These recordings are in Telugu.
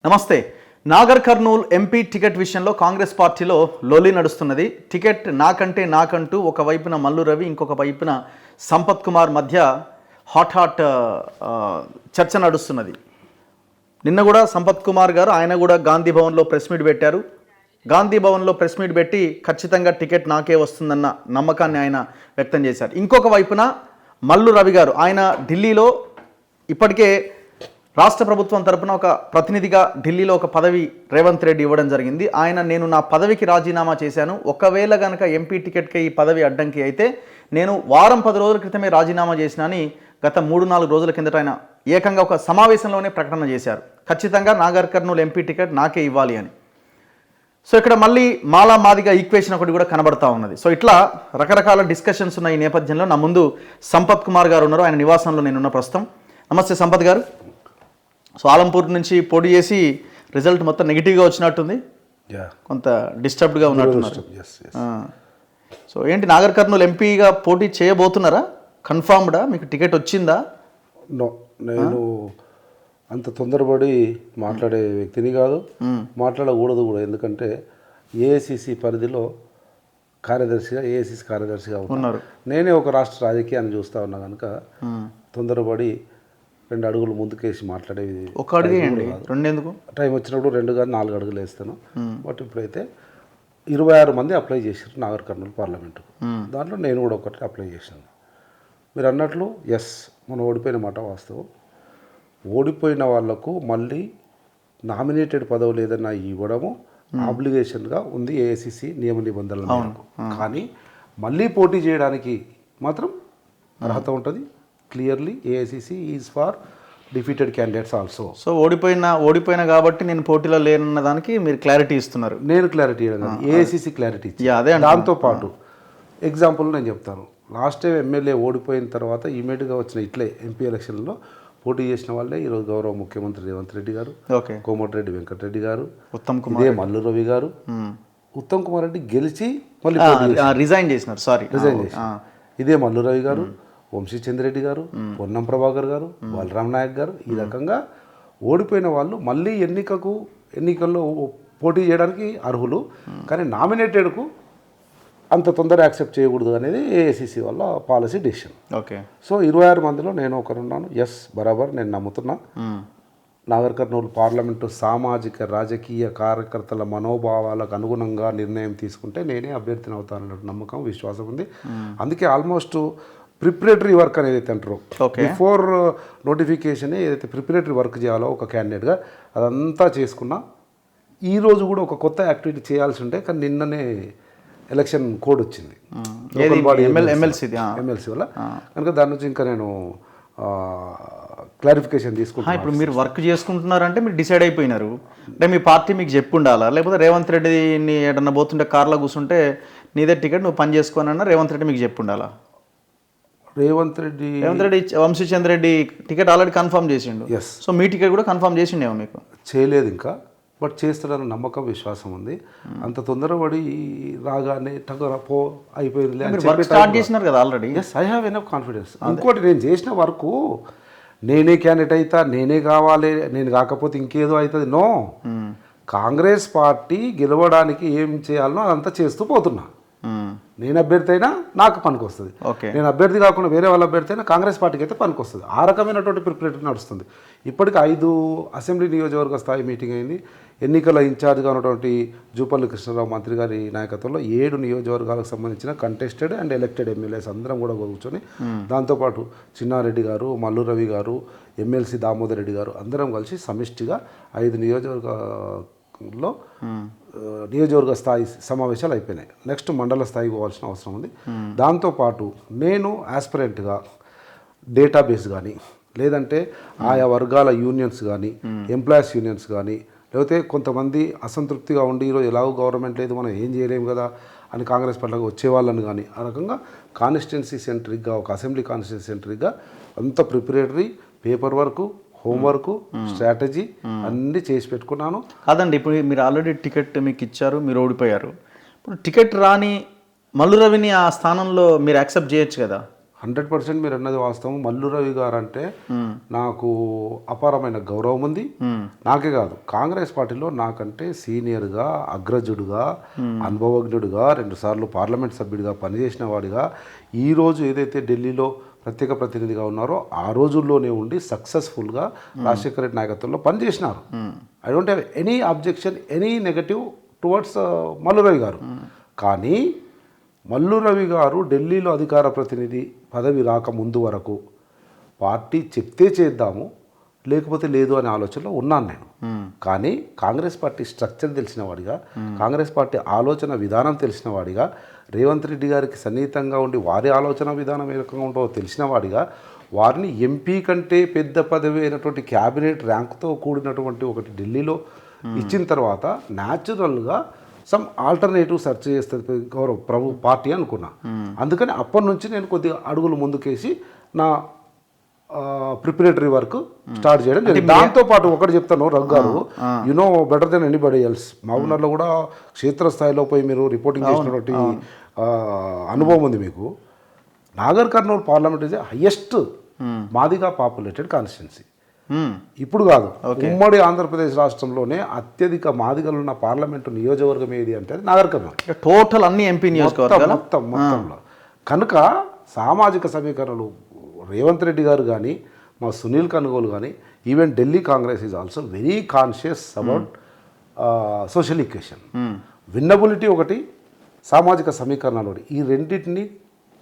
నమస్తే. నాగర్ కర్నూల్ ఎంపీ టికెట్ విషయంలో కాంగ్రెస్ పార్టీలో లొల్లి నడుస్తున్నది. టికెట్ నాకంటూ ఒకవైపున మల్లు రవి, ఇంకొక వైపున సంపత్ కుమార్ మధ్య హాట్ చర్చ నడుస్తున్నది. నిన్న కూడా సంపత్ కుమార్ గారు ఆయన కూడా గాంధీ భవన్లో ప్రెస్ మీట్ పెట్టారు. గాంధీ భవన్లో ప్రెస్ మీట్ పెట్టి ఖచ్చితంగా టికెట్ నాకే వస్తుందన్న నమ్మకాన్ని ఆయన వ్యక్తం చేశారు. ఇంకొక వైపున మల్లు రవి గారు ఆయన ఢిల్లీలో ఇప్పటికే రాష్ట్ర ప్రభుత్వం తరపున ఒక ప్రతినిధిగా ఢిల్లీలో ఒక పదవి రేవంత్ రెడ్డి ఇవ్వడం జరిగింది. నేను నా పదవికి రాజీనామా చేశాను, ఒకవేళ కనుక ఎంపీ టికెట్కి ఈ పదవి అడ్డంకి అయితే నేను వారం 10 రోజుల క్రితమే రాజీనామా చేసినని గత 3-4 రోజుల కిందట ఆయన ఏకంగా ఒక సమావేశంలోనే ప్రకటన చేశారు. ఖచ్చితంగా నాగర్ కర్నూల్ ఎంపీ టికెట్ నాకే ఇవ్వాలి అని. సో ఇక్కడ మళ్ళీ మాలా మాదిగా ఈక్వేషన్ ఒకటి కూడా కనబడతా ఉన్నది. సో ఇట్లా రకరకాల డిస్కషన్స్ ఉన్న ఈ నేపథ్యంలో నా ముందు సంపత్ కుమార్ గారు ఉన్నారు. ఆయన నివాసంలో నేనున్న ప్రస్తుతం. నమస్తే సంపత్ గారు. సో ఆలంపూర్ నుంచి పోటీ చేసి రిజల్ట్ మొత్తం నెగిటివ్గా వచ్చినట్టుంది, కొంత డిస్టర్బ్డ్గా ఉన్నట్టున్నారు. సో ఏంటి నాగర్ కర్నూల్ ఎంపీగా పోటీ చేయబోతున్నారా? కన్ఫర్మ్డా? మీకు టికెట్ వచ్చిందా? నో, నేను అంత తొందరపడి మాట్లాడే వ్యక్తిని కాదు, మాట్లాడకూడదు కూడా. ఎందుకంటే ఏఐసిసి పరిధిలో ఏఐసిసి కార్యదర్శిగా ఉన్నారు. నేనే ఒక రాష్ట్ర రాజకీయాన్ని చూస్తూ ఉన్నా కనుక తొందరపడి 2 అడుగులు ముందుకేసి మాట్లాడేది. ఒక అడుగు ఏంటి, 2 ఎందుకు? టైం వచ్చినప్పుడు 2 కానీ 4 అడుగులు వేస్తాను. బట్ ఇప్పుడైతే 26 మంది అప్లై చేశారు నాగర్ కర్నూలు పార్లమెంటుకు. దాంట్లో నేను కూడా ఒకటి అప్లై చేశాను. మీరు అన్నట్లు మనం ఓడిపోయిన మాట వాస్తవం. ఓడిపోయిన వాళ్లకు మళ్ళీ నామినేటెడ్ పదవులు ఏదైనా ఇవ్వడము ఆబ్లిగేషన్గా ఉంది ఏఐసిసి నియమ నిబంధనల మేరకు. కానీ మళ్ళీ పోటీ చేయడానికి మాత్రం అర్హత ఉంటుంది. Clearly AICC is for defeated candidates also. So ఓడిపోయినా కాబట్టి నేను పోటీలో లేనన్న దానికి మీరు క్లారిటీ ఇస్తున్నారు. నేను క్లారిటీ ఇవ్వడం, ఏఐసిసి క్లారిటీ. అదే దాంతోపాటు ఎగ్జాంపుల్ నేను చెప్తాను. లాస్ట్ టైం ఎమ్మెల్యే ఓడిపోయిన తర్వాత ఇమీడియట్గా వచ్చిన ఇట్లే ఎంపీ ఎలక్షన్లో పోటీ చేసిన వాళ్ళే ఈరోజు గౌరవ ముఖ్యమంత్రి రేవంత్ రెడ్డి గారు, కోమటిరెడ్డి వెంకటరెడ్డి గారు, ఇదే మల్లు రవి గారు. ఉత్తమ్ కుమార్ రెడ్డి గెలిచి మళ్ళీ రిజైన్ చేసినారు. ఇదే మల్లు రవి గారు, వంశీ చంద్రెడ్డి గారు, పొన్నం ప్రభాకర్ గారు, బలరాం నాయక్ గారు. ఈ రకంగా ఓడిపోయిన వాళ్ళు మళ్ళీ ఎన్నికల్లో పోటీ చేయడానికి అర్హులు. కానీ నామినేటెడ్కు అంత తొందరగా యాక్సెప్ట్ చేయకూడదు అనేది ఏఐసిసి వల్ల పాలసీ డెసిషన్. ఓకే. సో 26 మందిలో నేను ఒకరున్నాను. బరాబర్ నేను నమ్ముతున్నా. నాగర్ కర్నూలు పార్లమెంటు సామాజిక రాజకీయ కార్యకర్తల మనోభావాలకు అనుగుణంగా నిర్ణయం తీసుకుంటే నేనే అభ్యర్థిని అవుతానన్న నమ్మకం, విశ్వాసం ఉంది. అందుకే ఆల్మోస్ట్ ప్రిపరేటరీ వర్క్ అనేది అయితే అంటారు, బిఫోర్ నోటిఫికేషన్ ఏదైతే ప్రిపరేటరీ వర్క్ చేయాలో ఒక క్యాండిడేట్గా అదంతా చేసుకున్నా. ఈరోజు కూడా ఒక కొత్త యాక్టివిటీ చేయాల్సి ఉంటే, కానీ నిన్ననే ఎలక్షన్ కోడ్ వచ్చింది ఎమ్మెల్సీ వల్ల. కనుక దాని నుంచి ఇంకా నేను క్లారిఫికేషన్ తీసుకుంటాను. ఇప్పుడు మీరు వర్క్ చేసుకుంటున్నారంటే మీరు డిసైడ్ అయిపోయినారు అంటే మీ పార్టీ మీకు చెప్పి ఉండాలా? లేకపోతే రేవంత్ రెడ్డిని ఏదన్నా పోతుంటే కార్లో కూర్చుంటే నీదే టికెట్ నువ్వు పని చేసుకోనన్నా రేవంత్ రెడ్డి మీకు చెప్పి ఉండాలా? Revanth Reddy Vamshi Chandreddy ticket already confirm చేసిండు. సో మీ టికెట్ కూడా కన్ఫర్మ్ చేసిండేమో? మీకు చేయలేదు ఇంకా, బట్ చేస్తాడన్న నమ్మకం, విశ్వాసం ఉంది. అంత తొందరపడి రాగానే అయిపోయింది స్టార్ట్ చేసినారు కదా already. I have enough confidence. ఇంకోటి, నేను చేసిన వరకు నేనే క్యాండిడేట్ అవుతా, నేనే కావాలి, నేను కాకపోతే ఇంకేదో అవుతుంది. నో, కాంగ్రెస్ పార్టీ గెలవడానికి ఏం చేయాలనో అదంతా చేస్తూ పోతున్నా. నేను అభ్యర్థి అయినా నాకు పనికి వస్తుంది. నేను అభ్యర్థి కాకుండా వేరే వాళ్ళ అభ్యర్థి అయినా కాంగ్రెస్ పార్టీకి అయితే పనికి వస్తుంది. ఆ రకమైనటువంటి ప్రిపరేటరీ నడుస్తుంది. ఇప్పటికి 5 అసెంబ్లీ నియోజకవర్గ స్థాయి మీటింగ్ అయింది. ఎన్నికల ఇన్ఛార్జ్గా ఉన్నటువంటి జూపల్లి కృష్ణారావు మంత్రి గారి నాయకత్వంలో 7 నియోజకవర్గాలకు సంబంధించిన కంటెస్టెడ్ అండ్ ఎలక్టెడ్ ఎమ్మెల్యేస్ అందరం కూడా కూర్చొని, దాంతోపాటు చిన్నారెడ్డి గారు, మల్లు రవి గారు, ఎమ్మెల్సీ దామోదర్ రెడ్డి గారు అందరం కలిసి సమిష్టిగా 5 నియోజకవర్గంలో నియోజకవర్గ స్థాయి సమావేశాలు అయిపోయినాయి. నెక్స్ట్ మండల స్థాయికి పోవాల్సిన అవసరం ఉంది. దాంతోపాటు నేను యాస్పిరెంట్గా డేటాబేస్ కానీ, లేదంటే ఆయా వర్గాల యూనియన్స్ కానీ, ఎంప్లాయీస్ యూనియన్స్ కానీ, లేకపోతే కొంతమంది అసంతృప్తిగా ఉండి ఈరోజు ఎలాగో గవర్నమెంట్ లేదు మనం ఏం చేయలేము కదా అని కాంగ్రెస్ పార్టీకి వచ్చేవాళ్ళని కానీ, ఆ రకంగా కాన్స్టిట్యున్సీ సెంట్రిక్గా, ఒక అసెంబ్లీ కాన్స్టిట్యున్సీ సెంట్రిక్గా అంత preparatory paper work, homework, strategy అన్నీ చేసి పెట్టుకున్నాను. కాదండి, ఇప్పుడు మీరు ఆల్రెడీ టికెట్ మీకు ఇచ్చారు, మీరు ఓడిపోయారు. ఇప్పుడు టికెట్ రాని మల్లు రవిని ఆ స్థానంలో మీరు యాక్సెప్ట్ చేయొచ్చు కదా? 100% మీరు అన్నది వాస్తవం. మల్లు రవి గారు అంటే నాకు అపారమైన గౌరవం ఉంది. నాకే కాదు, కాంగ్రెస్ పార్టీలో నాకంటే సీనియర్గా, అగ్రజుడుగా, అనుభవజ్ఞుడుగా, 2 సార్లు పార్లమెంట్ సభ్యుడిగా పనిచేసిన వాడిగా, ఈరోజు ఏదైతే ఢిల్లీలో ప్రత్యేక ప్రతినిధిగా ఉన్నారో ఆ రోజుల్లోనే ఉండి సక్సెస్ఫుల్గా రాజశేఖర రెడ్డి నాయకత్వంలో పనిచేసినారు. I don't have any objection, any negative towards Mallu Ravi గారు. కానీ మల్లు రవి గారు ఢిల్లీలో అధికార ప్రతినిధి పదవి రాకముందు వరకు పార్టీ చెప్తే చేద్దాము, లేకపోతే లేదు అనే ఆలోచనలో ఉన్నాను నేను. కానీ కాంగ్రెస్ పార్టీ స్ట్రక్చర్ తెలిసిన వాడిగా, కాంగ్రెస్ పార్టీ ఆలోచన విధానం తెలిసిన వాడిగా, రేవంత్ రెడ్డి గారికి సన్నిహితంగా ఉండి వారి ఆలోచన విధానం ఏ రకంగా ఉంటుందో తెలిసిన వాడిగా, వారిని ఎంపీ కంటే పెద్ద పదవి అయినటువంటి క్యాబినెట్ ర్యాంక్తో కూడినటువంటి ఒకటి ఢిల్లీలో ఇచ్చిన తర్వాత న్యాచురల్గా సమ్ ఆల్టర్నేటివ్ సెర్చ్ చేస్తుంది గౌరవ్ పార్టీ అనుకున్నా. అందుకని అప్పటి నుంచి నేను కొద్దిగా అడుగులు ముందుకేసి నా ప్రిపరేటరీ వర్క్ స్టార్ట్ చేయడం జరిగింది. దాంతో పాటు ఒకటి చెప్తాను Raghu garu, you know better than anybody else. మహబూబ్నగర్లో కూడా క్షేత్రస్థాయిలో పోయి మీరు రిపోర్టింగ్ చేసినటువంటి అనుభవం ఉంది మీకు. Nagar Kurnool parliament is highest Madiga populated constituency. ఇప్పుడు కాదు, ఉమ్మడి ఆంధ్రప్రదేశ్ రాష్ట్రంలోనే అత్యధిక మాదిగలు ఉన్న పార్లమెంటు నియోజకవర్గం ఏది అంటే అది నాగర్ కర్నూలు. టోటల్ అన్ని ఎంపీ నియోజకవర్గాలు మొత్తంలో. కనుక సామాజిక సమీకరణలు రేవంత్ రెడ్డి గారు కానీ, మా సునీల్ కనుగోలు కానీ, even Delhi Congress is also very conscious about social equation. Winnability ఒకటి, సామాజిక సమీకరణాలు ఒకటి, ఈ రెండింటిని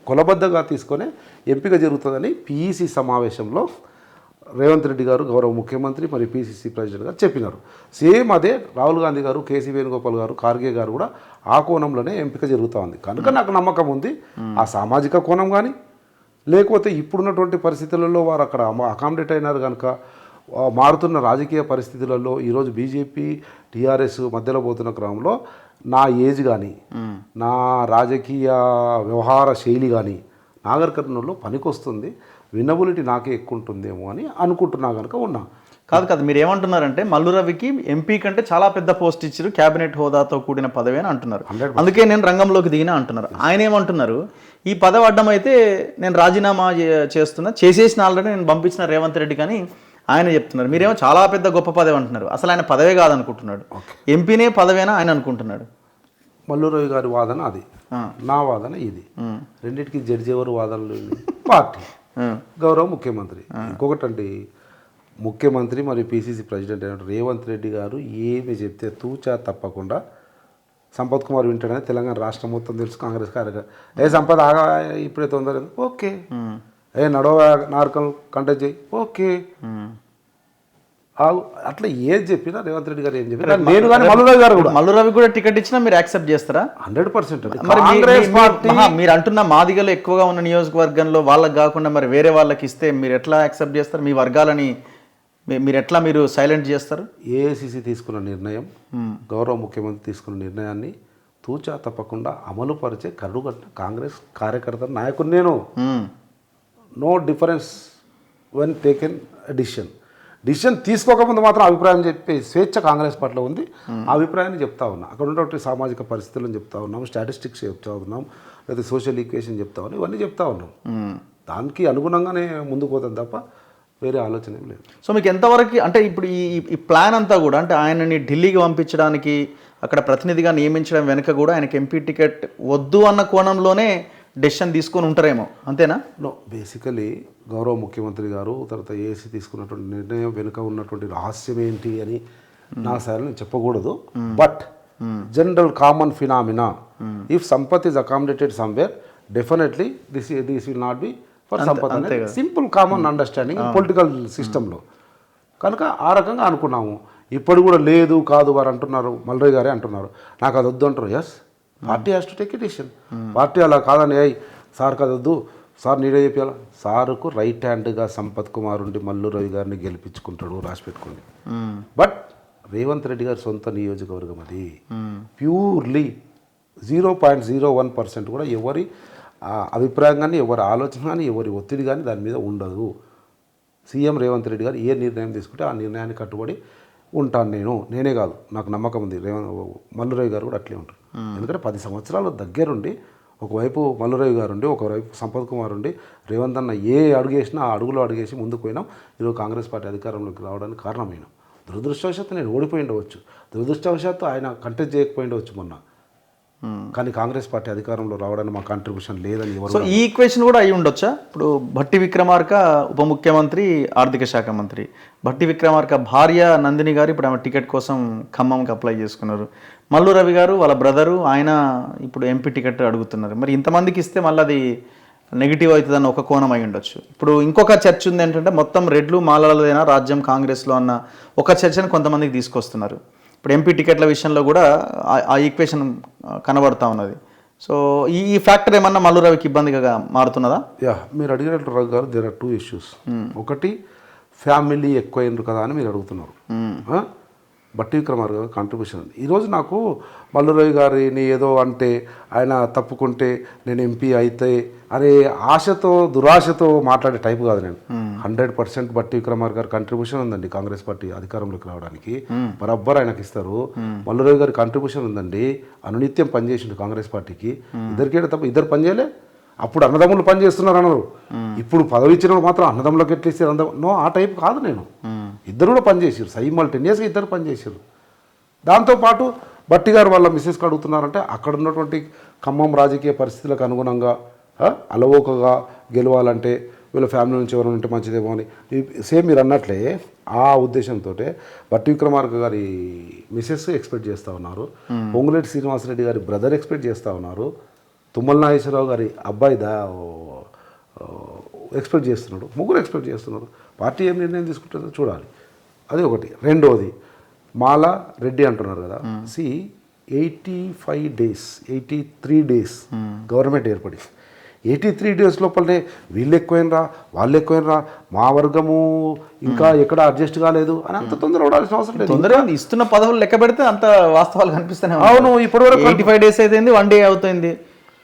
కొలబద్దగా తీసుకొని ఎంపిక జరుగుతుందని పిఈసి సమావేశంలో రేవంత్ రెడ్డి గారు గౌరవ ముఖ్యమంత్రి మరియు పిసిసి ప్రెసిడెంట్ గారు చెప్పినారు. సేమ్ అదే రాహుల్ గాంధీ గారు, కేసీ వేణుగోపాల్ గారు, ఖార్గే గారు కూడా ఆ కోణంలోనే ఎంపిక జరుగుతూ ఉంది. కనుక నాకు నమ్మకం ఉంది ఆ సామాజిక కోణం కానీ, లేకపోతే ఇప్పుడున్నటువంటి పరిస్థితులలో వారు అక్కడ అకామిడేట్ అయినారు కనుక మారుతున్న రాజకీయ పరిస్థితులలో ఈరోజు బీజేపీ టీఆర్ఎస్ మధ్యలో పోతున్న క్రమంలో నా ఏజ్ కానీ, నా రాజకీయ వ్యవహార శైలి కానీ నాగర్ కర్నూలులో పనికొస్తుంది, వినబిలిటీ నాకే ఎక్కువ ఉంటుందేమో అని అనుకుంటున్నా కనుక ఉన్నా. కాదు మీరు ఏమంటున్నారంటే మల్లు రవికి ఎంపీ కంటే చాలా పెద్ద పోస్ట్ ఇచ్చారు, క్యాబినెట్ హోదాతో కూడిన పదవి అని అంటున్నారు. అందుకే నేను రంగంలోకి దిగినా అంటున్నారు. ఆయన ఏమంటున్నారు, ఈ పదవి అడ్డమైతే నేను రాజీనామా చేస్తున్నా, చేసేసిన ఆల్రెడీ నేను పంపించిన రేవంత్ రెడ్డి కానీ ఆయన చెప్తున్నారు. మీరేమో చాలా పెద్ద గొప్ప పదవి అంటున్నారు. అసలు ఆయన పదవే కాదనుకుంటున్నాడు, ఎంపీనే పదవేనా ఆయన అనుకుంటున్నాడు. మల్లు రవి గారి వాదన అది, నా వాదన ఇది. రెండింటికి జడ్జి ఎవరు వాదనలు? పార్టీ, గౌరవ ముఖ్యమంత్రి. ఇంకొకటండి, ముఖ్యమంత్రి మరియు పిసిసి ప్రెసిడెంట్ అయిన రేవంత్ రెడ్డి గారు ఏమి చెప్తే తూచా తప్పకుండా సంపత్ కుమార్ వింటాడని తెలంగాణ రాష్ట్రం మొత్తం తెలుసు. కాంగ్రెస్ కార్యకర్త ఏ సంపద ఆగా ఇప్పుడే తొందర ఓకే, ఏ నడవ నార్కల్ కంటెక్ట్ చేయి ఓకే, అట్లా ఏది చెప్పినా రేవంత్ రెడ్డి గారు ఏం చెప్పినా నేను కానీ మల్లురవి గారు కూడా, మల్లురవి కూడా టికెట్ ఇచ్చినా మీరు యాక్సెప్ట్ చేస్తారా? 100%. కాంగ్రెస్ పార్టీ మీరు అంటున్న మాదిగలు ఎక్కువగా ఉన్న నియోజకవర్గంలో వాళ్ళకి కాకుండా మరి వేరే వాళ్ళకి ఇస్తే మీరు ఎట్లా యాక్సెప్ట్ చేస్తారు? మీ వర్గాలని మీరు ఎట్లా మీరు సైలెంట్ చేస్తారు? ఏఐసిసి తీసుకున్న నిర్ణయం, గౌరవ ముఖ్యమంత్రి తీసుకున్న నిర్ణయాన్ని తూచా తప్పకుండా అమలు పరిచే కరుడుగట్టిన కాంగ్రెస్ కార్యకర్త నాయకుడు నేను. No difference when taken decision తీసుకోకముందు మాత్రం అభిప్రాయం చెప్పే స్వేచ్ఛ కాంగ్రెస్ పార్టీలో ఉంది. ఆ అభిప్రాయాన్ని చెప్తా ఉన్నా. అక్కడ ఉన్నటువంటి సామాజిక పరిస్థితులను చెప్తా ఉన్నాం, స్టాటిస్టిక్స్ చెప్తా ఉన్నాం, లేదా సోషల్ ఈక్వేషన్ చెప్తా ఉన్నాం, ఇవన్నీ చెప్తా ఉన్నాం. దానికి అనుగుణంగానే ముందుకు పోతాం తప్ప వేరే ఆలోచన ఏం లేదు. సో మీకు ఎంతవరకు అంటే ఇప్పుడు ఈ ప్లాన్ అంతా కూడా అంటే ఆయనని ఢిల్లీకి పంపించడానికి, అక్కడ ప్రతినిధిగా నియమించడం వెనుక కూడా ఆయనకి ఎంపీ టికెట్ వద్దు అన్న కోణంలోనే డెసిషన్ తీసుకొని ఉంటారేమో, అంతేనా? నో, బేసికలీ గౌరవ ముఖ్యమంత్రి గారు తర్వాత ఏసీ తీసుకున్నటువంటి నిర్ణయం వెనుక ఉన్నటువంటి రహస్యం ఏంటి అని నా సరే నేను చెప్పకూడదు. But general common phenomena, if Sampath is accommodated somewhere, definitely this will not be for Sampath అనేది సింపుల్ కామన్ అండర్స్టాండింగ్ పొలిటికల్ సిస్టంలో. కనుక ఆ రకంగా అనుకున్నాము. ఇప్పుడు కూడా లేదు కాదు వారు అంటున్నారు, మల్రయ్య గారే అంటున్నారు, నాకు అది వద్దు అంటారు. Yes, party has to take a decision. Party అలా కాదని సార్ కదొద్దు, సార్ నీడే చెప్పాల, సార్కు రైట్ హ్యాండ్గా సంపత్ కుమార్ ఉండి మల్లు రవి గారిని గెలిపించుకుంటాడు, రాసి పెట్టుకోండి. బట్ రేవంత్ రెడ్డి గారి సొంత నియోజకవర్గం అది. ప్యూర్లీ 0.01% కూడా ఎవరి అభిప్రాయం కానీ, ఎవరి ఆలోచన కానీ, ఎవరి ఒత్తిడి కానీ దాని మీద ఉండదు. సీఎం రేవంత్ రెడ్డి గారు ఏ నిర్ణయం తీసుకుంటే ఆ నిర్ణయాన్ని కట్టుబడి ఉంటాను నేనే కాదు, నాకు నమ్మకం ఉంది మల్లురవి గారు కూడా అట్లే ఉంటారు. ఎందుకంటే 10 సంవత్సరాల దగ్గరుండి ఒకవైపు మల్లురావు గారు ఉండి, ఒకవైపు సంపత్ కుమార్ ఉండి, రేవంత్ అన్న ఏ అడుగు వేసినా ఆ అడుగులో అడుగేసి ముందుకు పోయినాం. ఈరోజు కాంగ్రెస్ పార్టీ అధికారంలోకి రావడానికి కారణమైనాం. దురదృష్టవశాత్తు నేను ఓడిపోయి ఉండవచ్చు, దురదృష్టవశాత్తు ఆయన కంటెస్ట్ చేయకపోయి ఉండవచ్చు మొన్న. కానీ కాంగ్రెస్ పార్టీ అధికారంలో రావడానికి మా కాంట్రిబ్యూషన్ లేదని ఎవరు. సో ఈ ఈక్వేషన్ కూడా అయి ఉండొచ్చా? ఇప్పుడు భట్టి విక్రమార్క ఉప ముఖ్యమంత్రి, ఆర్థిక శాఖ మంత్రి. భట్టి విక్రమార్క భార్య నందిని గారు ఇప్పుడు ఆమె టికెట్ కోసం ఖమ్మంకి అప్లై చేసుకున్నారు. మల్లు రవి గారు వాళ్ళ బ్రదరు, ఆయన ఇప్పుడు ఎంపీ టికెట్ అడుగుతున్నారు. మరి ఇంతమందికి ఇస్తే మళ్ళీ అది నెగిటివ్ అవుతుందని ఒక కోణం అయి ఉండొచ్చు. ఇప్పుడు ఇంకొక చర్చ ఉంది ఏంటంటే మొత్తం రెడ్లు మాలలదేనా రాజ్యం కాంగ్రెస్లో అన్న ఒక చర్చను కొంతమందికి తీసుకొస్తున్నారు. ఇప్పుడు ఎంపీ టికెట్ల విషయంలో కూడా ఆ ఈక్వేషన్ కనబడతా ఉన్నది. సో ఈ ఫ్యాక్టర్ ఏమన్నా మల్లు రవికి ఇబ్బందిగా మారుతున్నదా? మీరు అడిగినట్టు రవి గారు, దేర్ ఆర్ 2 issues. ఒకటి, ఫ్యామిలీ ఎక్కువైనరు కదా అని మీరు అడుగుతున్నారు. భట్టి విక్రమార్క గారు కాంట్రిబ్యూషన్ ఉంది. ఈరోజు నాకు మల్లురావు గారిని ఏదో అంటే ఆయన తప్పుకుంటే నేను ఎంపీ అయితే అనే ఆశతో దురాశతో మాట్లాడే టైపు కాదు నేను. 100% భట్టి విక్రమార్క గారి కాంట్రిబ్యూషన్ ఉందండి కాంగ్రెస్ పార్టీ అధికారంలోకి రావడానికి. బరాబర్ ఆయనకి ఇస్తారు. మల్లురావు గారి కాంట్రిబ్యూషన్ ఉందండి. అనునిత్యం పనిచేసిండు కాంగ్రెస్ పార్టీకి. ఇద్దరికేట తప్ప ఇద్దరు పనిచేయలే. అప్పుడు అన్నదమ్ములు పనిచేస్తున్నారు అన్నారు. ఇప్పుడు పదవి ఇచ్చిన మాత్రం అన్నదమ్ములకు ఎట్లా ఇస్తారు? నో, ఆ టైప్ కాదు నేను. ఇద్దరు కూడా పనిచేసారు, సైమల్టేనియస్గా ఇద్దరు పనిచేసారు. దాంతోపాటు భట్టి గారు వాళ్ళ మిస్సెస్కి అడుగుతున్నారంటే అక్కడ ఉన్నటువంటి ఖమ్మం రాజకీయ పరిస్థితులకు అనుగుణంగా అలవోకగా గెలవాలంటే వీళ్ళ ఫ్యామిలీ నుంచి ఎవరైనా ఉంటే మంచిదేమో అని సేమ్ మీరు అన్నట్లే ఆ ఉద్దేశంతో భట్టి విక్రమార్క గారి మిస్సెస్ ఎక్స్పెక్ట్ చేస్తూ ఉన్నారు. పొంగులేటి శ్రీనివాసరెడ్డి గారి బ్రదర్ ఎక్స్పెక్ట్ చేస్తూ ఉన్నారు. తుమ్మల నాగేశ్వరరావు గారి అబ్బాయి ఎక్స్పెక్ట్ చేస్తున్నాడు. ముగ్గురు ఎక్స్పెక్ట్ చేస్తున్నారు. పార్టీ ఏం నిర్ణయం తీసుకుంటుందో చూడాలి. అది ఒకటి. రెండోది, మాల రెడ్డి అంటున్నారు కదా. 83 days గవర్నమెంట్ ఏర్పడి 83 days లోపలనే వీళ్ళు ఎక్కువైనరా వాళ్ళు ఎక్కువైనరా మా వర్గము ఇంకా ఎక్కడ అడ్జస్ట్ కాలేదు అని అంత తొందర పడాల్సిన అవసరం లేదు. తొందరగా ఇస్తున్న పదవులు లెక్క పెడితే అంత వాస్తవాలు కనిపిస్తూనే. అవును, ఇప్పటివరకు 85 days అయితే 1 day అవుతుంది.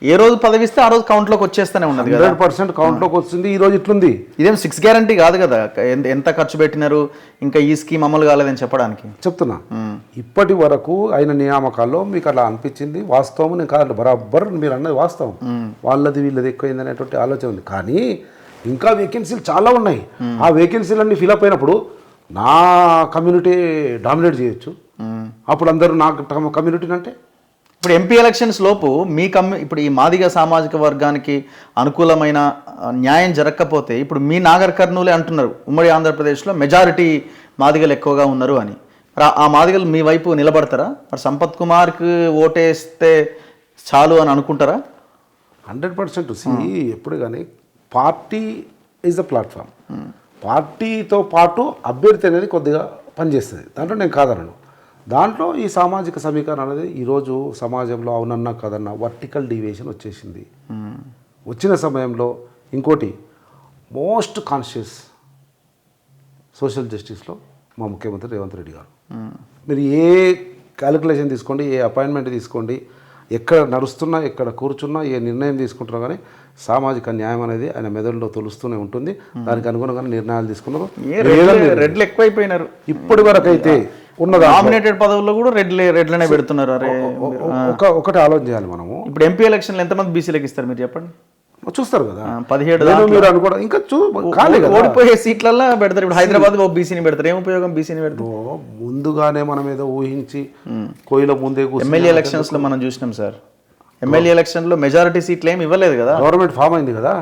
ఏ రోజు పదవిస్తే ఆ రోజు కౌంట్లోకి వచ్చేస్తూనే ఉన్నది. 100% కౌంట్లోకి వచ్చింది. ఈ రోజు ఇట్లుంది. ఇదేం 6 గ్యారంటీ కాదు కదా, ఎంత ఖర్చు పెట్టినారు ఇంకా ఈ స్కీమ్ అమలు కాలేదని చెప్పడానికి చెప్తున్నా. ఇప్పటి వరకు అయిన నియామకాల్లో మీకు అలా అనిపించింది వాస్తవం. నేను కాదు, బరాబర్ మీరు అన్నది వాస్తవం. వాళ్ళది వీళ్ళది ఎక్కువైంది అనేటువంటి ఆలోచన ఉంది. కానీ ఇంకా వేకెన్సీలు చాలా ఉన్నాయి. ఆ వేకెన్సీలన్నీ ఫిలప్ అయినప్పుడు నా కమ్యూనిటీ డామినేట్ చేయొచ్చు. అప్పుడు అందరూ నా కమ్యూనిటీని అంటే ఇప్పుడు ఎంపీ ఎలక్షన్స్ లోపు మీ ఇప్పుడు ఈ మాదిగ సామాజిక వర్గానికి అనుకూలమైన న్యాయం జరగకపోతే ఇప్పుడు మీ నాగర్ కర్నూలే అంటున్నారు ఉమ్మడి ఆంధ్రప్రదేశ్లో మెజారిటీ మాదిగలు ఎక్కువగా ఉన్నారు అని. ఆ మాదిగలు మీ వైపు నిలబడతారా? మరి సంపత్ కుమార్కి ఓటేస్తే చాలు అని అనుకుంటారా? 100%. ఎప్పుడు కానీ పార్టీ ఈజ్ ద ప్లాట్ఫామ్. పార్టీతో పాటు అభ్యర్థి అనేది కొద్దిగా పనిచేస్తుంది. దాంట్లో నేను కాదనను. దాంట్లో ఈ సామాజిక సమీకరణ అనేది ఈరోజు సమాజంలో అవునన్నా కాదన్నా వర్టికల్ డీవియేషన్ వచ్చేసింది. వచ్చిన సమయంలో ఇంకోటి మోస్ట్ కాన్షియస్ సోషల్ జస్టిస్లో మా ముఖ్యమంత్రి రేవంత్ రెడ్డి గారు. మీరు ఏ క్యాలిక్యులేషన్ తీసుకోండి, ఏ అపాయింట్మెంట్ తీసుకోండి, ఎక్కడ నడుస్తున్నా ఎక్కడ కూర్చున్నా ఏ నిర్ణయం తీసుకుంటున్నా కానీ సామాజిక న్యాయం అనేది ఆయన మెదడులో తొలుస్తూనే ఉంటుంది. దానికి అనుగుణంగా నిర్ణయాలు తీసుకున్నారు. రెడ్లు ఎక్కువైపోయినారు ఇప్పటి వరకు అయితే ఉన్నది. నామినేటెడ్ పదవుల్లో కూడా రెడ్లనే పెడుతున్నారు. అరే ఒకటి ఆలోచన చేయాలి మనము. ఇప్పుడు ఎంపీ ఎలక్షన్లు ఎంతమంది బీసీలకు ఇస్తారు మీరు చెప్పండి? చూస్తారు కదా 17 మీరు అనుకోవడం ఇంకా ఓడిపోయే సీట్లలో పెడతారు. ఇప్పుడు హైదరాబాద్ బీసీని పెడతారు. ఏం ఉపయోగం బీసీని పెడతారు? ముందుగానే మనం ఏదో ఊహించి కోయిల ముందే ఎమ్మెల్యే ఎలక్షన్స్ లో మనం చూసినాం సార్. ఎమ్మెల్యే ఎలక్షన్ లో మెజారిటీ సీట్లు ఏమి ఇవ్వలేదు కదా. గవర్నమెంట్ ఫామ్ అయింది కదా.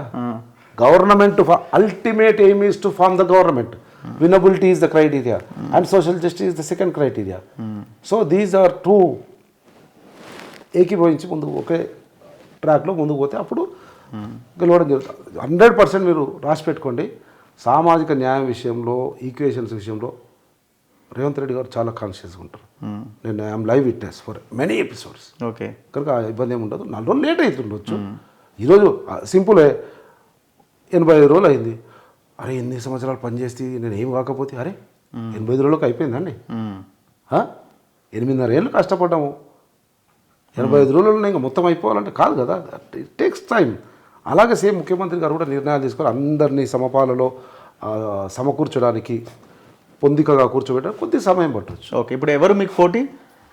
Government ultimate aim is to form the government. Winnability is the criteria and social justice is the second criteria. So these are two ఏకీభవించి ముందుకు ఒకే ట్రాక్లో ముందుకు పోతే అప్పుడు గెలవడం జరుగుతుంది. 100% మీరు రాసి పెట్టుకోండి. సామాజిక న్యాయం విషయంలో, ఈక్వేషన్స్ విషయంలో రేవంత్ రెడ్డి గారు చాలా కాన్షియస్గా ఉంటారు. నేను I'm live witness for many episodes. Okay, కనుక ఇబ్బంది ఏమి ఉండదు. 4 రోజులు లేట్ అవుతుండొచ్చు. ఈరోజు సింపులే 85 రోజులు అయింది. అరే 8 సంవత్సరాలు పనిచేస్తే నేను ఏం కాకపోతే అరే 85 రోజులకు అయిపోయిందండి. 8.5 ఏళ్ళు కష్టపడ్డాము. 85 రోజుల్లో ఇంకా మొత్తం అయిపోవాలంటే కాదు కదా. It takes time. అలాగే సేమ్ ముఖ్యమంత్రి గారు కూడా నిర్ణయాలు తీసుకొని అందరినీ సమపాలలో సమకూర్చడానికి, పొందికగా కూర్చోబెట్టడానికి కొద్ది సమయం పట్టవచ్చు. ఓకే, ఇప్పుడు ఎవరు మీకు పోటీ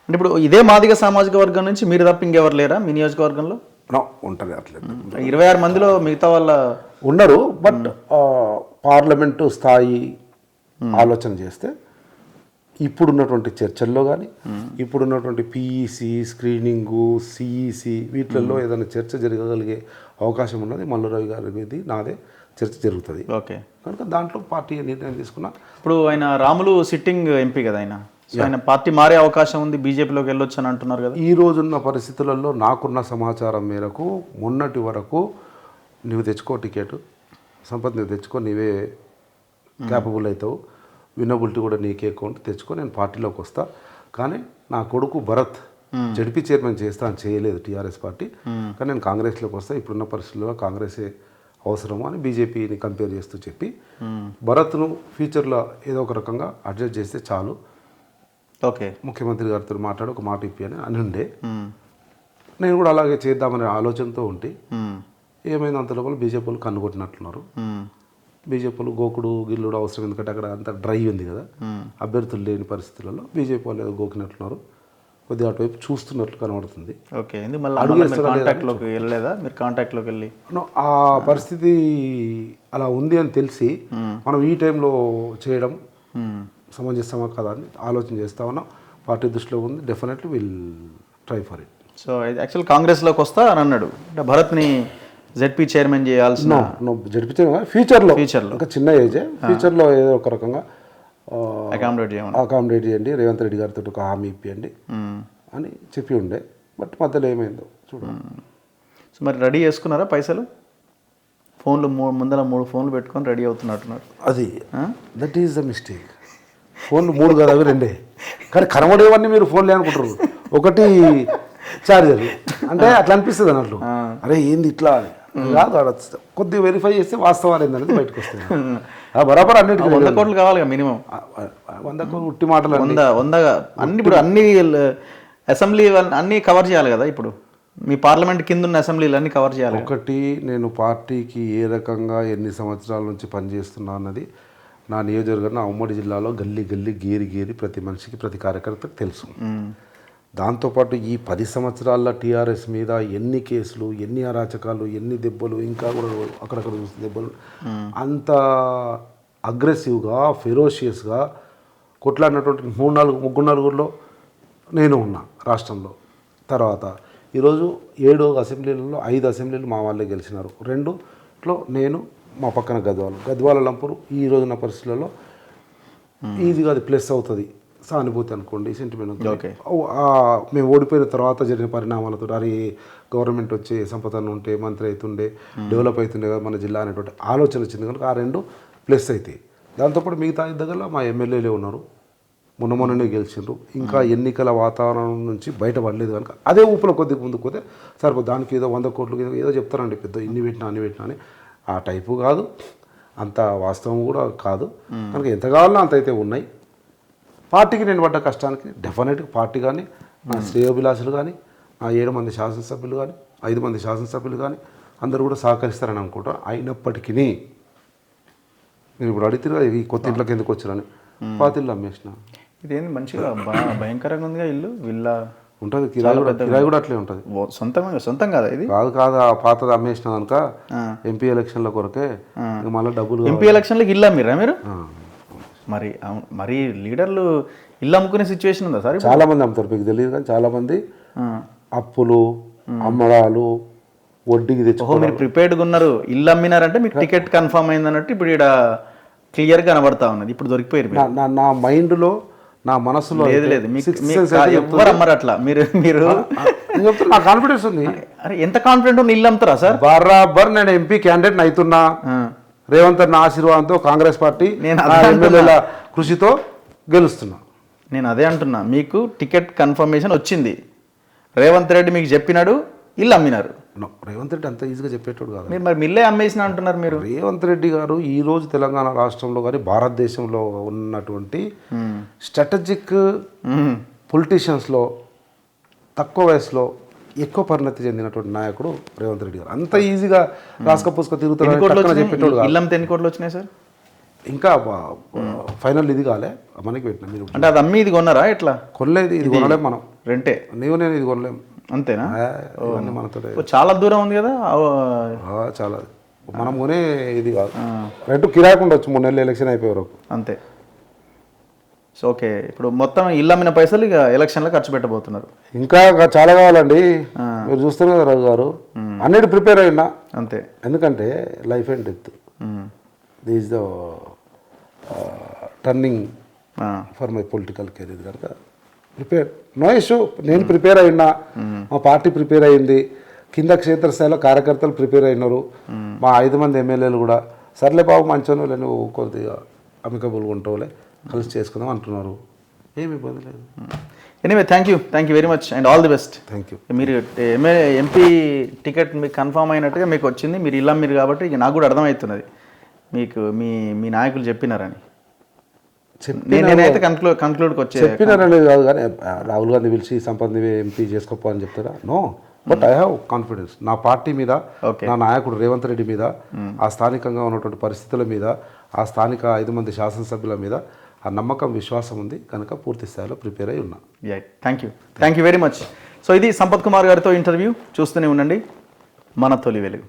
అంటే ఇప్పుడు ఇదే మాదిగ సామాజిక వర్గం నుంచి మీరు తప్ప ఇంకెవరు లేరా మీ నియోజకవర్గంలో? నో ఉంటుంది అట్లేదు. 26 మందిలో మిగతా వాళ్ళ ఉన్నారు. బట్ పార్లమెంటు స్థాయి ఆలోచన చేస్తే ఇప్పుడున్నటువంటి చర్చల్లో కానీ ఇప్పుడున్నటువంటి పిఈసి స్క్రీనింగు సిఈసి వీటిల్లో ఏదైనా చర్చ జరగగలిగే అవకాశం ఉన్నది. మల్లురావి గారి నాదే చర్చ జరుగుతుంది. ఓకే, కనుక దాంట్లో పార్టీ నిర్ణయం తీసుకున్నా. ఇప్పుడు ఆయన రాములు సిట్టింగ్ ఎంపీ కదా ఆయన, సో ఆయన పార్టీ మారే అవకాశం ఉంది, బీజేపీలోకి వెళ్ళొచ్చు అని అంటున్నారు కదా. ఈ రోజున్న పరిస్థితులలో నాకున్న సమాచారం మేరకు మొన్నటి వరకు నువ్వు తెచ్చుకో టికెట్, సంపత్ నువ్వు తెచ్చుకో, నీవే క్యాపబుల్ అవుతావు, వినబిలిటీ కూడా నీకే అకౌంట్ తెచ్చుకో, నేను పార్టీలోకి వస్తా. కానీ నా కొడుకు భరత్ జడ్పీ చైర్మన్ చేస్తా అని చేయలేదు టీఆర్ఎస్ పార్టీ. కానీ నేను కాంగ్రెస్లోకి వస్తా, ఇప్పుడున్న పరిస్థితుల్లో కాంగ్రెసే అవసరము అని బీజేపీని కంపేర్ చేస్తూ చెప్పి భరత్ను ఫ్యూచర్లో ఏదో ఒక రకంగా అడ్జస్ట్ చేస్తే చాలు, ఓకే ముఖ్యమంత్రి గారితో మాట్లాడి ఒక మాట ఇప్పి అని ఉండే. నేను కూడా అలాగే చేద్దామనే ఆలోచనతో ఉంటే ఏమైంది అంత లోపల బీజేపీ వాళ్ళు కన్నుకొట్టినట్లున్నారు. బీజేపీ వాళ్ళు గోకుడు గిల్లుడు అవసరం, ఎందుకంటే అక్కడ అంత డ్రై ఉంది కదా, అభ్యర్థులు లేని పరిస్థితులలో బీజేపీ వాళ్ళు ఏదో గోకినట్లున్నారు, కొద్దిగా అటువైపు చూస్తున్నట్లు కనబడుతుంది. ఓకే, మళ్ళీ కాంటాక్ట్లోకి వెళ్ళలేదా మీరు? కాంటాక్ట్లోకి వెళ్ళి ఆ పరిస్థితి అలా ఉంది అని తెలిసి మనం ఈ టైంలో చేయడం సమంజసమా కదా అని ఆలోచన చేస్తా ఉన్నాం. పార్టీ దృష్టిలో ఉంది, definitely will try for it. So actual కాంగ్రెస్లోకి వస్తా అని అన్నాడు, అంటే భరత్ని జెడ్పీ చైర్మన్ చేయాల్సిన జడ్పీ చైర్మన్ ఫ్యూచర్లో ఇంకా చిన్న ఏజే, ఫ్యూచర్లో ఏదో ఒక రకంగా అకామిడేట్ చేయండి, రేవంత్ రెడ్డి గారితో ఒక హామీ ఇప్పియండి అని చెప్పి ఉండే. బట్ మధ్యలో ఏమైందో చూడండి. సో మరి రెడీ చేసుకున్నారా పైసలు? ఫోన్లు ముందర 3 ఫోన్లు పెట్టుకొని రెడీ అవుతున్నట్టున్నారు. అది దట్ ఈస్ ద మిస్టేక్. ఫోన్లు 3 కాదు, అవి 2. కానీ కనబడేవన్నీ మీరు ఫోన్లే అనుకుంటారు. ఒకటి చార్జర్, అంటే అట్లా అనిపిస్తుంది అన్నట్లు, అరే ఏంది ఇట్లా అని కాదు. కొద్దిగా వెరిఫై చేస్తే వాస్తవాలు ఏందనేది బయటకు వస్తుంది. బరాబర్ అన్నిటికీ 100 కోట్లు కావాలి మినిమం. 100 కోట్లు ఉట్టి మాటలు, 100 అన్ని. ఇప్పుడు అన్ని అసెంబ్లీ అన్నీ కవర్ చేయాలి కదా. ఇప్పుడు మీ పార్లమెంట్ కింద ఉన్న అసెంబ్లీలు అన్నీ కవర్ చేయాలి. ఒకటి, నేను పార్టీకి ఏ రకంగా ఎన్ని సంవత్సరాల నుంచి పనిచేస్తున్నా అన్నది నా నియోజకవర్గం, నా ఉమ్మడి జిల్లాలో గల్లీ గల్లీ గేరి ప్రతి మనిషికి ప్రతి కార్యకర్తకు తెలుసు. దాంతోపాటు ఈ 10 సంవత్సరాల టీఆర్ఎస్ మీద ఎన్ని కేసులు, ఎన్ని అరాచకాలు, ఎన్ని దెబ్బలు, ఇంకా కూడా అక్కడక్కడ చూసిన దెబ్బలు, అంత అగ్రెసివ్గా ఫెరోషియస్గా కొట్లాడినటువంటి 3-4 నేను ఉన్నా రాష్ట్రంలో. తర్వాత ఈరోజు 7 అసెంబ్లీలలో 5 అసెంబ్లీలు మా వాళ్ళే గెలిచినారు. 2లో నేను, మా పక్కన గద్వాల లంపూరు. ఈ రోజున పరిస్థితులలో ఈజీగా అది ప్లస్ అవుతుంది, సానుభూతి అనుకోండి, సెంటిమెంట్. ఓకే, మేము ఓడిపోయిన తర్వాత జరిగిన పరిణామాలతో అరే గవర్నమెంట్ వచ్చే సంపదను ఉంటే మంత్రి అవుతుండే, డెవలప్ అవుతుండే కదా మన జిల్లా అనేటువంటి ఆలోచన వచ్చింది కనుక ఆ 2 ప్లస్ అవుతాయి. దాంతోపాటు మిగతా దగ్గర మా ఎమ్మెల్యేలే ఉన్నారు, మొన్ననే గెలిచిండ్రు, ఇంకా ఎన్నికల వాతావరణం నుంచి బయటపడలేదు కనుక అదే ఊపులో కొద్దిగా ముందుకు పోతే సరిపో. దానికి ఏదో 100 కోట్లు ఏదో చెప్తారండి, పెద్ద ఇన్ని పెట్టినా అన్ని పెట్టినా అని. ఆ టైపు కాదు, అంత వాస్తవం కూడా కాదు. కనుక ఎంత కావాలన్నా అంత అయితే ఉన్నాయి. పార్టీకి నేను పడ్డ కష్టానికి డెఫినెట్గా పార్టీ కానీ, నా శ్రేయోభిలాషులు కానీ, నా 7 మంది శాసనసభ్యులు కానీ, 5 మంది శాసనసభ్యులు కానీ అందరూ కూడా సహకరిస్తారని అనుకుంటాను. అయినప్పటికీ నేను ఇప్పుడు అడిగితే ఈ కొత్త ఇంట్లోకి ఎందుకు వచ్చారని పాతిళ్ళు అమ్మేసిన. ఇదేంది మంచిగా భయంకరంగా ఉందిగా ఇల్లు, విల్లా ఉంటుంది, కిరాయి కూడా అట్లే ఉంటుంది. సొంతం కాదా ఇది? కాదు, ఆ పాతది అమ్మేసిన కనుక ఎంపీ ఎలక్షన్ల కొరకే మళ్ళీ డబ్బులు. ఎంపీ ఎలక్షన్లకు ఇల్లు అమ్మిరా మీరు? మరి లీడర్లు ఇల్లు అమ్ముకునే సిచ్యువేషన్ ఉందా సార్? చాలా మంది అమ్ముతారు, మీకు తెలియదు కానీ చాలా మంది అప్పులు, అమ్మడాలు, వడ్డీకి తెచ్చుకో. మీరు ప్రిపేర్డ్గా ఉన్నారు, ఇల్లు అమ్మినారంటే మీకు టికెట్ కన్ఫర్మ్ అయింది అన్నట్టు ఇప్పుడు ఇక్కడ క్లియర్ కనబడతా ఉన్నది. ఇప్పుడు దొరికిపోయారు. నా మైండ్లో, నా మనసులో లేదు ఎవరు అమ్మరు అట్లా. మీరు నా కాన్ఫిడెన్స్ ఉంది. అరే ఎంత కాన్ఫిడెంట్ ఉంది, ఇల్లు అమ్ముతారా సార్? బరాబర్ నేను ఎంపీ క్యాండిడేట్ అవుతున్నా, రేవంత్ రెడ్డి ఆశీర్వాదంతో కాంగ్రెస్ పార్టీ ఎమ్మెల్యేల కృషితో గెలుస్తున్నా. నేను అదే అంటున్నా, మీకు టికెట్ కన్ఫర్మేషన్ వచ్చింది, రేవంత్ రెడ్డి మీకు చెప్పినాడు, ఇల్లు అమ్మినారు. రేవంత్ రెడ్డి అంత ఈజీగా చెప్పేటోడు కాదు. మీరు మరి మిల్లే అమ్మేసిన అంటున్నారు మీరు. రేవంత్ రెడ్డి గారు ఈరోజు తెలంగాణ రాష్ట్రంలో కానీ భారతదేశంలో ఉన్నటువంటి స్ట్రాటజిక్ పొలిటీషియన్స్లో తక్కువ వయసులో ఎక్కువ పరిణతి చెందినటువంటి నాయకుడు రేవంత్ రెడ్డి గారు. అంత ఈజీగా రాసుక పూసుక తిరుగుతారు చెప్పేటోడు కాదు. ఇల్లంతా ఎన్ని కోట్లు వచ్చినాయి సార్? ఇంకా ఫైనల్ ఇది కాలే, మనకి పెట్టినా. మీరు అంటే అది అమ్మి ఇది కొన్నారా ఎట్లా? కొనలేదు, ఇది కొనలేము మనం, రెంటే. నేను ఇది కొనలేము. అంతేనా? ఇవన్నీ మనతో చాలా దూరం ఉంది కదా. చాలా మనం కొనే ఇది కాదు. రెంట్ కిరాయికి ఉండొచ్చు 3 నెలలు ఎలక్షన్ అయిపోయే వరకు. అంతే. సో ఓకే, ఇప్పుడు మొత్తం ఇల్లు అమ్మిన పైసలు ఇక ఎలక్షన్లో ఖర్చు పెట్టబోతున్నారు. ఇంకా చాలా కావాలండి. మీరు చూస్తారు కదా రాజు గారు, అన్నిటి ప్రిపేర్ అయినా అంతే. ఎందుకంటే life and death this the turning for my political career కనుక ప్రిపేర్ నో ఇష్యూ. నేను ప్రిపేర్ అయినా, మా పార్టీ ప్రిపేర్ అయింది, కింద క్షేత్రస్థాయిలో కార్యకర్తలు ప్రిపేర్ అయినారు, మా 5 మంది ఎమ్మెల్యేలు కూడా సర్లే బాబు మంచోను లేని కొద్దిగా అమికబుల్గా ఉంటావులే కలిసి చేసుకుందాం అంటున్నారు. ఏమి ఇబ్బంది లేదు. Anyway thank you very much and all the best. Thank you. మీరు ఎంపీ టికెట్ మీకు కన్ఫామ్ అయినట్టుగా మీకు వచ్చింది, మీరు ఇల్లు అమ్మిరు కాబట్టి ఇక నాకు కూడా అర్థమవుతున్నది మీకు మీ నాయకులు చెప్పినారని. నేనైతే కంక్లూడ్కి చెప్పినారనేది కాదు, కానీ రాహుల్ గాంధీ పిలిచి సంపత్ ఎంపీ చేసుకోపో అని చెప్తారా? No, but I have confidence నా పార్టీ మీద, నా నాయకుడు రేవంత్ రెడ్డి మీద, ఆ స్థానికంగా ఉన్నటువంటి పరిస్థితుల మీద, ఆ స్థానిక 5 మంది శాసనసభ్యుల మీద ఆ నమ్మకం విశ్వాసం ఉంది కనుక పూర్తి స్థాయిలో ప్రిపేర్ అయి ఉన్నా. Thank you very much. So ఇది సంపత్ కుమార్ గారితో ఇంటర్వ్యూ. చూస్తూనే ఉండండి మన తొలి వెలుగు.